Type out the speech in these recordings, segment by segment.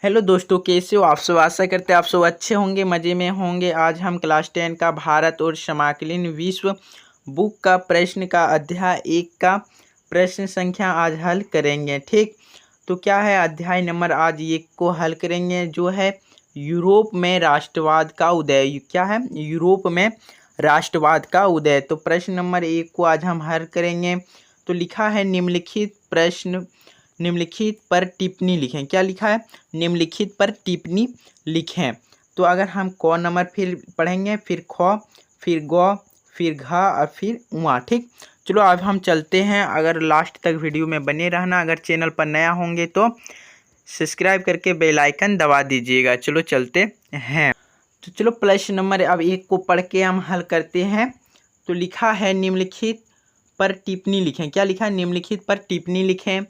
Hello दोस्तों, कैसे हो आप सब। आशा करते हैं आप सब अच्छे होंगे, मज़े में होंगे। आज हम क्लास 10 का भारत और समकालीन विश्व बुक का प्रश्न का अध्याय 1 का प्रश्न संख्या आज हल करेंगे। ठीक, तो क्या है अध्याय नंबर आज 1 को हल करेंगे, जो है यूरोप में राष्ट्रवाद का उदय। क्या है? यूरोप में राष्ट्रवाद का उदय। तो प्रश्न नंबर 1 को आज हम हल करेंगे। तो लिखा है निम्नलिखित पर टिप्पणी लिखें। क्या लिखा है? निम्नलिखित पर टिप्पणी लिखें। तो अगर हम क नंबर फिर पढ़ेंगे, फिर ख, फिर ग, फिर घ और फिर उआ। ठीक, चलो अब हम चलते हैं। अगर लास्ट तक वीडियो में बने रहना। अगर चैनल पर नया होंगे तो सब्सक्राइब करके बेल आइकन दबा दीजिएगा। चलो चलते हैं। तो चलो प्रश्न नंबर अब 1 को पढ़ के हम हल करते हैं। तो लिखा है निम्नलिखित पर टिप्पणी लिखें। क्या लिखा है? निम्नलिखित पर टिप्पणी लिखें।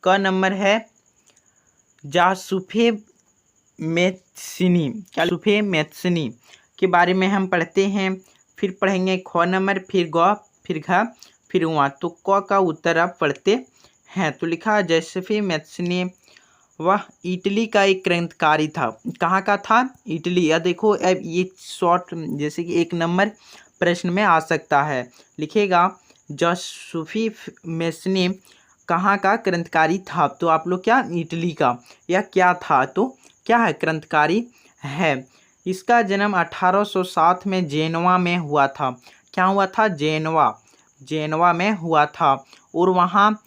क नंबर है जासूफे मैथ्सिनी। क्या? जासूफे मैथ्सिनी के बारे में हम पढ़ते हैं। फिर पढ़ेंगे ख नंबर, फिर ग, फिर घ, फिर उआ। तो क का उत्तर आप पढ़ते हैं। तो लिखा जासूफे मैथ्सिनी वह इटली का एक क्रांतिकारी था। कहाँ का था? इटली। या देखो अब ये शॉर्ट जैसे कि 1 नंबर प्रश्न में आ सकता है। लिखेगा जासूफी मैथ्सिनी कहाँ का क्रांतिकारी था। तो आप लोग क्या? इटली का। या क्या था? तो क्या है? क्रांतिकारी है। इसका जन्म 1807 में जेनवा में हुआ था। क्या हुआ था? जेनवा में हुआ था। और वहाँ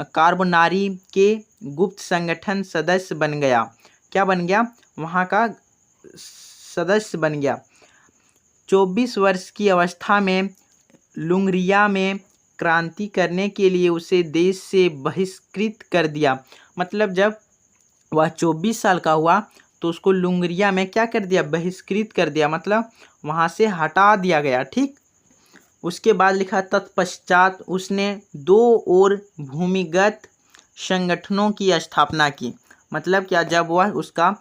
कार्बोनारी के गुप्त संगठन सदस्य बन गया। क्या बन गया? वहाँ का सदस्य बन गया। 24 वर्ष की अवस्था में लुंगरिया में क्रांति करने के लिए उसे देश से बहिष्कृत कर दिया। मतलब जब वह 24 साल का हुआ तो उसको लुंगरिया में क्या कर दिया? बहिष्कृत कर दिया, मतलब वहाँ से हटा दिया गया। ठीक, उसके बाद लिखा तत्पश्चात उसने 2 और भूमिगत संगठनों की स्थापना की। मतलब क्या? जब वह उसका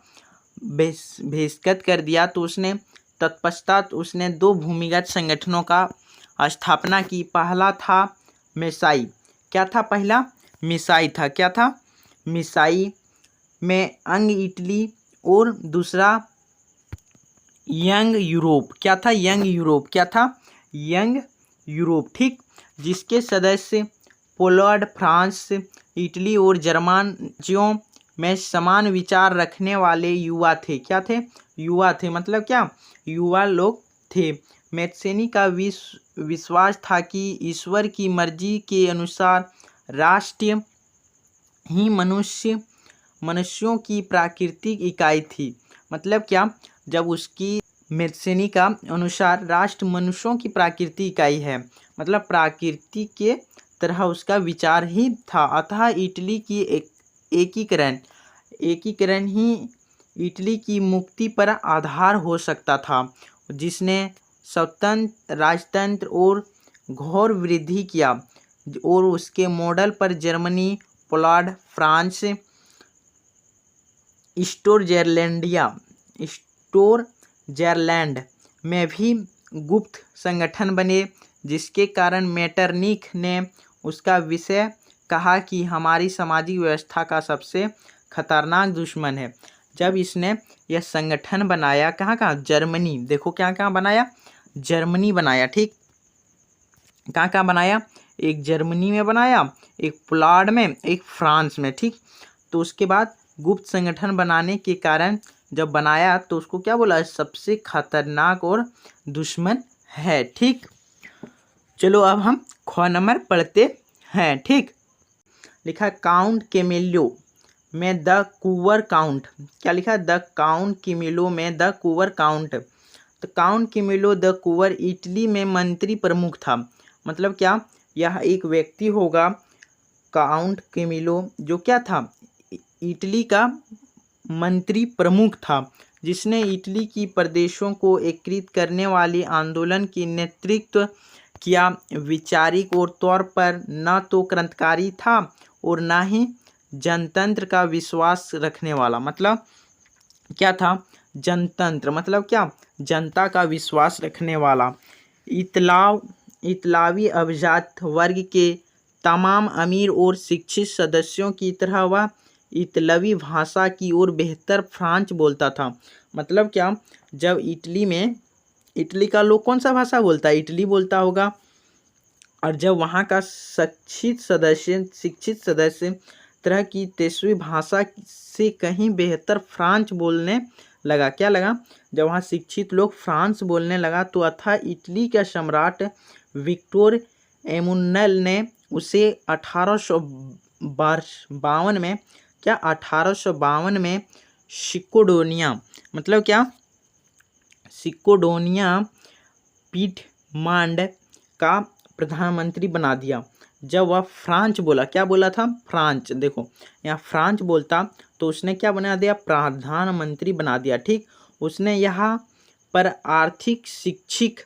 बहिष्कृत कर दिया तो उसने तत्पश्चात उसने 2 भूमिगत संगठनों का स्थापना की। पहला था मिसाई। क्या था? पहला मिसाई था। क्या था? मिसाई में अंग इटली और दूसरा यंग यूरोप। क्या था? Young Europe. क्या था? Young Europe. ठीक, जिसके सदस्य पोलैंड, फ्रांस, इटली और जर्मन राज्यों में समान विचार रखने वाले युवा थे। क्या थे? युवा थे। मतलब क्या? युवा लोग थे। मैथ्सिनी का विश्वास था कि ईश्वर की मर्जी के अनुसार राष्ट्र ही मनुष्यों की प्राकृतिक इकाई थी। मतलब क्या? जब उसकी मैथ्सिनी का अनुसार राष्ट्र मनुष्यों की प्राकृतिक इकाई है, मतलब प्रकृति के तरह उसका विचार ही था। अतः इटली की एकीकरण ही इटली की मुक्ति पर आधार हो सकता था, जिसने स्वतंत्र राजतंत्र और घोर वृद्धि किया। और उसके मॉडल पर जर्मनी, पोलैंड, फ्रांस, स्विट्जरलैंड में भी गुप्त संगठन बने, जिसके कारण मेटरनिख ने उसका विषय कहा कि हमारी सामाजिक व्यवस्था का सबसे खतरनाक दुश्मन है। जब इसने यह संगठन बनाया, कहाँ जर्मनी। देखो क्या बनाया? जर्मनी बनाया। ठीक, कहाँ बनाया? एक जर्मनी में बनाया, एक पोलैंड में, एक फ्रांस में। ठीक, तो उसके बाद गुप्त संगठन बनाने के कारण जब बनाया तो उसको क्या बोला? सबसे खतरनाक और दुश्मन है। ठीक, चलो अब हम ख नंबर पढ़ते हैं। ठीक, लिखा काउंट कैमिलो में द कुवर काउंट। क्या लिखा? द काउंट कैमिलो में द कुवर काउंट। तो count Camillo the Cavour Italy में मंत्री प्रमुख था। मतलब क्या? यह एक व्यक्ति होगा काउंट कैमिलो, जो क्या था? इटली का मंत्री प्रमुख था, जिसने इटली की प्रदेशों को एकीकृत करने वाली आंदोलन की नेतृत्व किया। वैचारिक और तौर पर न तो क्रांतिकारी था और न ही जनतंत्र का विश्वास रखने वाला। मतलब क्या था? जनतंत्र मतलब क्या? जनता का विश्वास रखने वाला। इतालवी अभिजात वर्ग के तमाम अमीर और शिक्षित सदस्यों की तरह वह इतालवी भाषा की ओर बेहतर फ्रांच बोलता था। मतलब क्या, जब इटली का लोग कौन सा भाषा बोलता है, इटली बोलता होगा, और जब वहाँ का शिक्षित सदस्य तरह की तेईसवीं भाषा से कहीं बेहतर फ्रांच बोलने लगा, क्या लगा, जब वहाँ शिक्षित लोग फ्रांस बोलने लगा तो अतः इटली का सम्राट विक्टोर एमुन्नल ने उसे 1852 में, क्या 1852 में सिकोडोनिया, मतलब क्या, सिकोडोनिया पीठमांड का प्रधानमंत्री बना दिया। जब वह फ्रांच बोला, क्या बोला था, फ्रांच, देखो यहाँ फ्रांच बोलता तो उसने क्या बना दिया, प्रधानमंत्री बना दिया। ठीक, उसने यहाँ पर आर्थिक, शैक्षिक,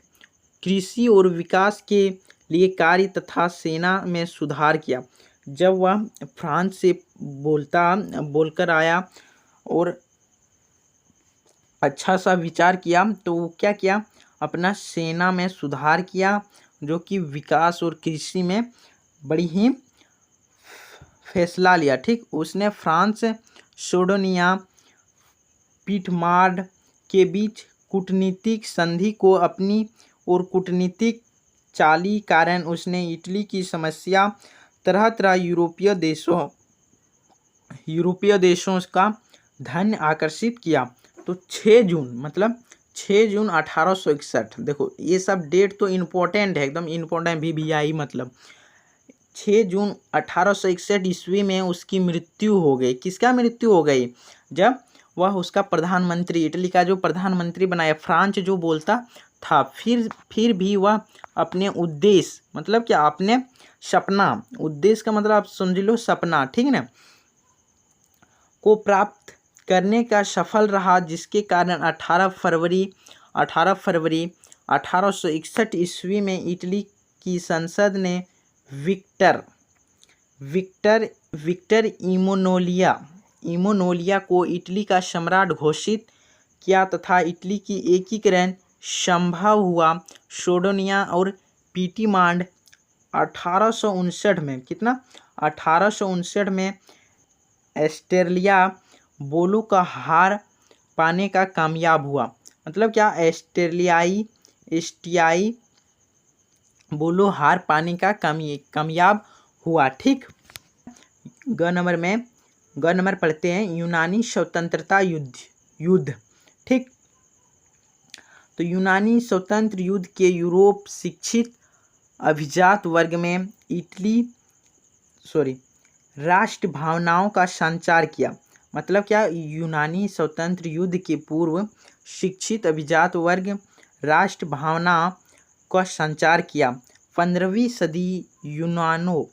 कृषि और विकास के लिए कार्य तथा सेना में सुधार किया। जब वह फ्रांस से बोलकर आया और अच्छा सा विचार किया तो वो क्या किया, अपना सेना में सुधार किया, जो कि विकास और कृषि में बड़ी ही फैसला लिया। ठीक, उसने फ्रांस, सिकोडोनिया, पीठमांड के बीच कूटनीतिक संधि को अपनी और कूटनीतिक चाली कारण उसने इटली की समस्या तरह तरह यूरोपीय देशों का ध्यान आकर्षित किया। तो 6 जून, मतलब 6 जून 1861, देखो ये सब डेट तो इम्पोर्टेंट है, एकदम इम्पोर्टेंट, VVI, मतलब 6 जून 1861 ईस्वी में उसकी मृत्यु हो गई। किसका मृत्यु हो गई, जब वह उसका प्रधानमंत्री, इटली का जो प्रधानमंत्री बनाया, फ्रांच जो बोलता था, फिर भी वह अपने उद्देश्य, मतलब क्या, अपने सपना, उद्देश्य का मतलब आप समझ लो सपना, ठीक ना, को प्राप्त करने का सफल रहा, जिसके कारण 18 फरवरी 1861 ईस्वी में इटली की संसद ने विक्टर इमोनोलिया को इटली का सम्राट घोषित किया तथा इटली की एकीकरण संभव हुआ। सिकोडोनिया और पीठमांड 1859 में, कितना, 1859 में ऑस्ट्रेलिया बोलो का हार पाने का कामयाब हुआ। मतलब क्या, एस्टियाई बोलो हार पाने का कामयाब हुआ। ठीक, ग नंबर पढ़ते हैं, यूनानी स्वतंत्रता युद्ध। ठीक, तो यूनानी स्वतंत्र युद्ध के यूरोप शिक्षित अभिजात वर्ग में राष्ट्र भावनाओं का संचार किया। मतलब क्या, यूनानी स्वतंत्र युद्ध के पूर्व शिक्षित अभिजात वर्ग राष्ट्र भावना का संचार किया। 15वीं सदी यूनानो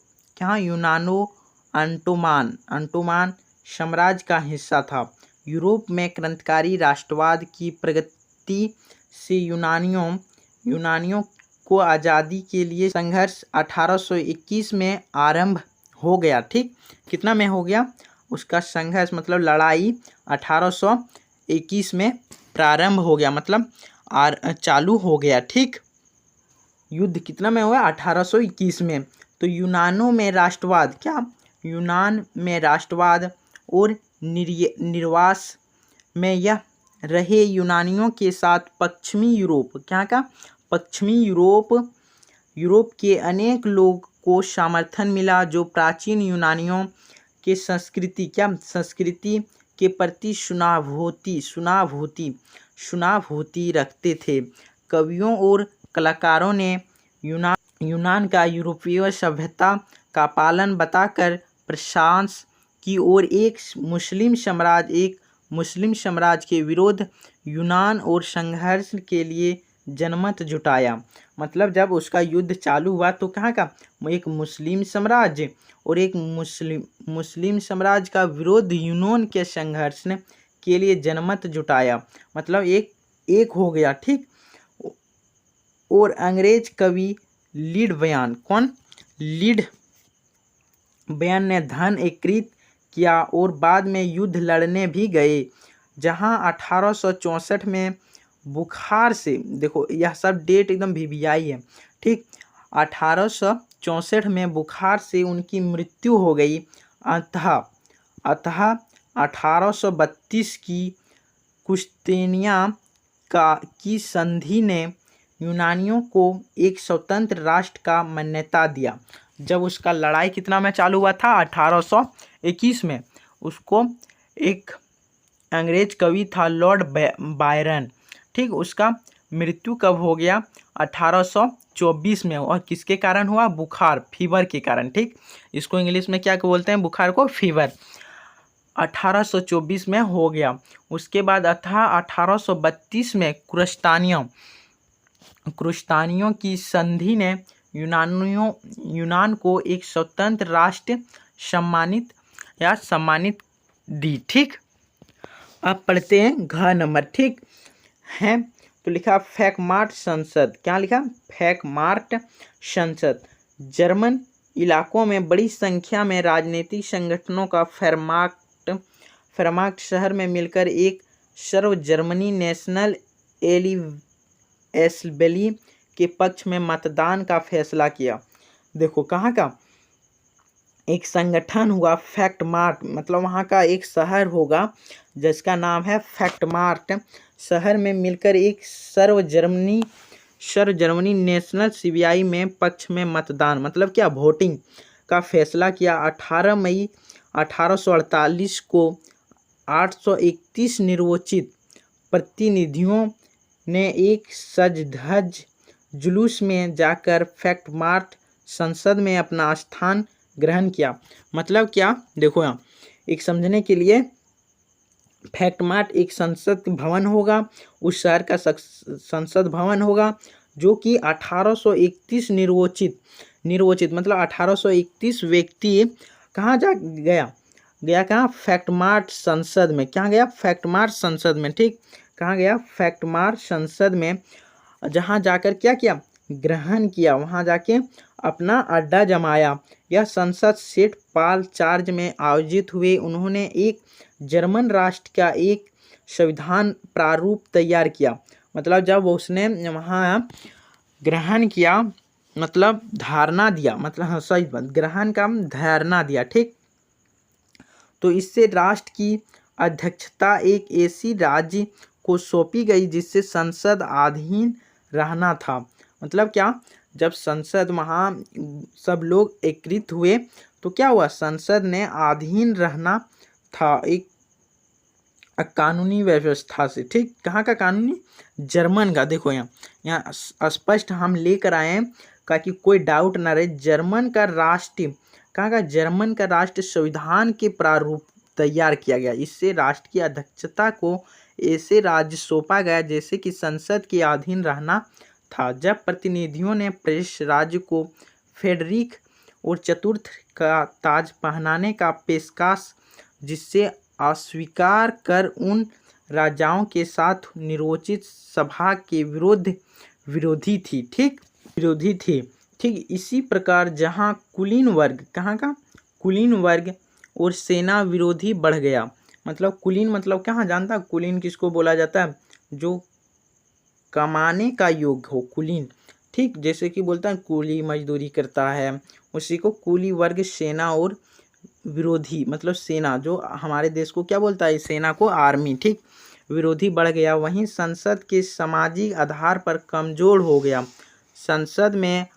अंटोमान साम्राज्य का हिस्सा था। यूरोप में क्रांतिकारी राष्ट्रवाद की प्रगति से यूनानियों को आज़ादी के लिए संघर्ष 1821 में आरंभ हो गया। ठीक, कितना में हो गया उसका संघर्ष, मतलब लड़ाई 1821 में प्रारंभ हो गया, मतलब चालू हो गया। ठीक, युद्ध कितना में हुआ, 1821 में। तो यूनान में राष्ट्रवाद और निर्वास में यह रहे यूनानियों के साथ पश्चिमी यूरोप के अनेक लोग को समर्थन मिला, जो प्राचीन यूनानियों के संस्कृति के प्रति सहानुभूति रखते थे। कवियों और कलाकारों ने यूनान का यूरोपीय सभ्यता का पालन बताकर प्रशंसा की और एक मुस्लिम साम्राज्य के विरुद्ध यूनान और संघर्ष के लिए जनमत जुटाया। मतलब जब उसका युद्ध चालू हुआ तो कहाँ का, एक मुस्लिम साम्राज्य और एक मुस्लिम साम्राज्य का विरोध यूनान के संघर्ष के लिए जनमत जुटाया, मतलब एक हो गया। ठीक, और अंग्रेज कवि लीड बयान ने धन एकत्रित किया और बाद में युद्ध लड़ने भी गए, जहां 1864 में बुखार से, देखो यह सब डेट एकदम VVI है। ठीक, 1864 में बुखार से उनकी मृत्यु हो गई। अतः अतः 1832 की कुश्तैनिया की संधि ने यूनानियों को एक स्वतंत्र राष्ट्र का मान्यता दिया। जब उसका लड़ाई कितना में चालू हुआ था, 1821 में। उसको एक अंग्रेज कवि था लॉर्ड बायरन, ठीक, उसका मृत्यु कब हो गया, 1824 में। और किसके कारण हुआ, बुखार, फीवर के कारण, ठीक। इसको इंग्लिश में क्या बोलते हैं, बुखार को फीवर। 1824 में हो गया। उसके बाद 1832 में कुश्तैनियों की संधि ने यूनान को एक स्वतंत्र राष्ट्र सम्मानित दी, ठीक। अब पढ़ते हैं घ नंबर, ठीक है। तो लिखा फ्रैंकफर्ट संसद, क्या लिखा, फ्रैंकफर्ट संसद। जर्मन इलाकों में बड़ी संख्या में राजनीतिक संगठनों का फ्रैंकफर्ट शहर में मिलकर एक सर्व जर्मनी नेशनल असेंबली के पक्ष में मतदान का फैसला किया। देखो कहाँ का एक संगठन हुआ फ्रैंकफर्ट, मतलब वहाँ का एक शहर होगा जिसका नाम है फ्रैंकफर्ट। शहर में मिलकर एक सर्व जर्मनी नेशनल सीबीआई में पक्ष में मतदान, मतलब क्या, वोटिंग का फैसला किया। 18 मई 1848 को 831 निर्वाचित प्रतिनिधियों ने एक सज-धज जुलूस में जाकर फ्रैंकफर्ट संसद में अपना स्थान ग्रहण किया। मतलब क्या, देखो यहाँ एक समझने के लिए, फ्रैंकफर्ट एक संसद भवन होगा, उस शहर का संसद भवन होगा जो कि 1831 निर्वाचित मतलब 1831 व्यक्ति कहाँ गया कहाँ, फ्रैंकफर्ट संसद में। क्या गया, फ्रैंकफर्ट संसद में, ठीक। कहाँ गया, फ्रैंकफर्ट संसद में, जहाँ जाकर क्या किया, ग्रहण किया, वहाँ जाके अपना अड्डा जमाया। यह संसद सेंट पॉल चर्च में आयोजित हुए। उन्होंने एक जर्मन राष्ट्र का एक संविधान प्रारूप तैयार किया। मतलब जब उसने वहाँ ग्रहण किया, मतलब धारणा दिया, मतलब हाँ सही बात, ग्रहण का धारणा दिया, ठीक। तो इससे राष्ट्र की अध्यक्षता एक ऐसी राज्य को सौंपी गई जिससे संसद अधीन रहना था। मतलब क्या, जब संसद वहाँ सब लोग एकत्रित हुए तो क्या हुआ, संसद ने अधीन रहना था एक कानूनी व्यवस्था से, ठीक। कहाँ का कानूनी, जर्मन का। देखो यहाँ स्पष्ट हम लेकर आए हैं ताकि कोई डाउट ना रहे। जर्मन का राष्ट्र, कहाँ का, जर्मन का राष्ट्र संविधान के प्रारूप तैयार किया गया। इससे राष्ट्र की अध्यक्षता को ऐसे राज्य सौंपा गया जैसे कि संसद के अधीन रहना था। जब प्रतिनिधियों ने प्रेस राज्य को फ्रेडरिक और चतुर्थ का ताज पहनाने का पेशकश, जिससे अस्वीकार कर उन राजाओं के साथ निर्वाचित सभा के विरोधी थी, ठीक। इसी प्रकार जहां कुलीन वर्ग, कहाँ का, कुलीन वर्ग और सेना विरोधी बढ़ गया। मतलब कुलीन मतलब कहाँ जानता, कुलीन किसको बोला जाता है, जो कमाने का योग्य हो, कुलीन, ठीक। जैसे कि बोलता है कूली मजदूरी करता है, उसी को कुली वर्ग। सेना और विरोधी मतलब सेना, जो हमारे देश को क्या बोलता है, सेना को आर्मी, ठीक। विरोधी बढ़ गया। वहीं संसद के सामाजिक आधार पर कमजोर हो गया। संसद में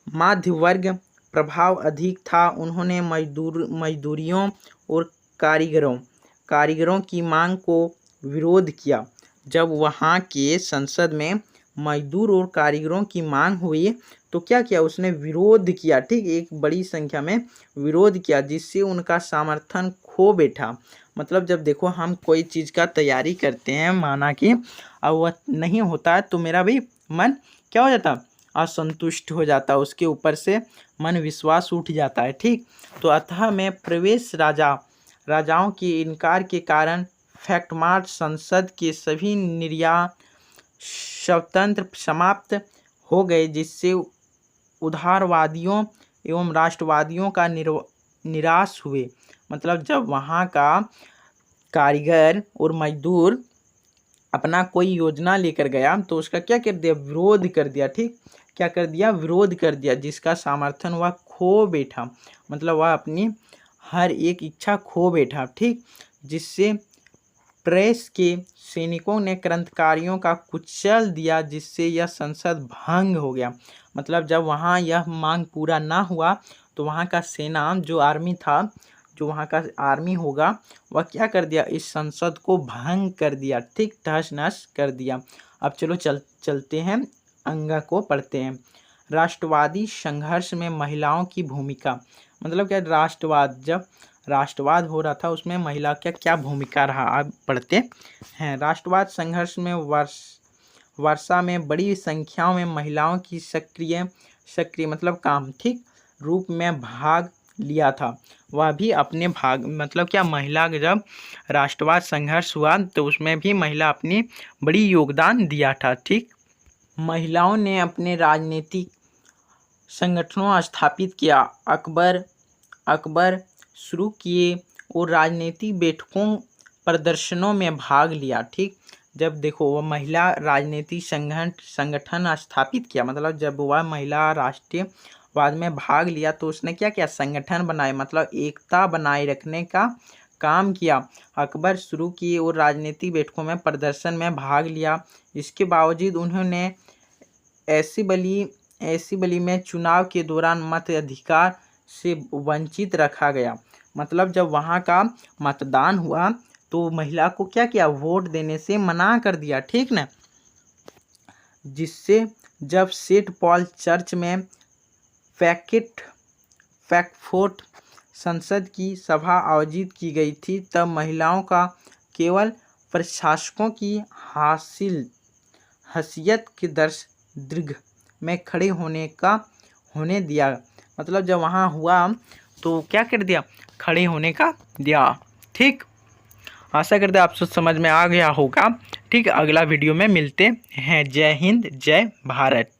मध्य वर्ग प्रभाव अधिक था। उन्होंने मजदूरियों और कारीगरों की मांग को विरोध किया। जब वहाँ के संसद में मजदूर और कारीगरों की मांग हुई तो क्या किया, उसने विरोध किया, ठीक। एक बड़ी संख्या में विरोध किया जिससे उनका समर्थन खो बैठा। मतलब जब देखो हम कोई चीज़ का तैयारी करते हैं, माना कि अब वह नहीं होता है तो मेरा भी मन क्या हो जाता, असंतुष्ट हो जाता, उसके ऊपर से मन विश्वास उठ जाता है, ठीक। तो अतः में प्रवेश राजाओं के इनकार के कारण फ्रैंकफर्ट संसद के सभी निर्णय स्वतंत्र समाप्त हो गए, जिससे उदारवादियों एवं राष्ट्रवादियों का निराश हुए। मतलब जब वहाँ का कारीगर और मजदूर अपना कोई योजना लेकर गया तो उसका क्या कर दिया, विरोध कर दिया, ठीक। क्या कर दिया, विरोध कर दिया, जिसका समर्थन वह खो बैठा। मतलब वह अपनी हर एक इच्छा खो बैठा, ठीक। जिससे प्रेस के सैनिकों ने क्रांतिकारियों का कुचल दिया, जिससे यह संसद भंग हो गया। मतलब जब वहाँ यह मांग पूरा ना हुआ तो वहाँ का सेना जो आर्मी था, जो वहाँ का आर्मी होगा, वह क्या कर दिया, इस संसद को भंग कर दिया, ठीक, तहस नहस कर दिया। अब चलो चलते हैं, अंगा को पढ़ते हैं। राष्ट्रवादी संघर्ष में महिलाओं की भूमिका, मतलब क्या, जब राष्ट्रवाद हो रहा था उसमें महिला का क्या भूमिका रहा, अब पढ़ते हैं। राष्ट्रवाद संघर्ष में वर्षा में बड़ी संख्या में महिलाओं की सक्रिय मतलब काम, ठीक, रूप में भाग लिया था। वह भी अपने भाग, मतलब क्या, महिला जब राष्ट्रवाद संघर्ष हुआ तो उसमें भी महिला अपनी बड़ी योगदान दिया था, ठीक। महिलाओं ने अपने राजनीतिक संगठनों स्थापित किया, अकबर शुरू किए और राजनीतिक बैठकों प्रदर्शनों में भाग लिया, ठीक। जब देखो वह महिला राजनीतिक संगठन स्थापित किया, मतलब जब वह महिला राष्ट्रीयवाद में भाग लिया तो उसने क्या किया, संगठन बनाए, मतलब एकता बनाए रखने का काम किया। अकबर शुरू किए और राजनीतिक बैठकों में प्रदर्शन में भाग लिया। इसके बावजूद उन्होंने एसिबली में चुनाव के दौरान मताधिकार से वंचित रखा गया। मतलब जब वहाँ का मतदान हुआ तो महिला को क्या किया, वोट देने से मना कर दिया, ठीक ना। जिससे जब सेंट पॉल चर्च में फ्रैंकफर्ट संसद की सभा आयोजित की गई थी, तब महिलाओं का केवल प्रशासकों की हैसियत के दीर्घ में खड़े होने दिया। मतलब जब वहाँ हुआ तो क्या कर दिया, खड़े होने का दिया, ठीक। आशा करते आप सब समझ में आ गया होगा, ठीक। अगला वीडियो में मिलते हैं। जय हिंद, जय भारत।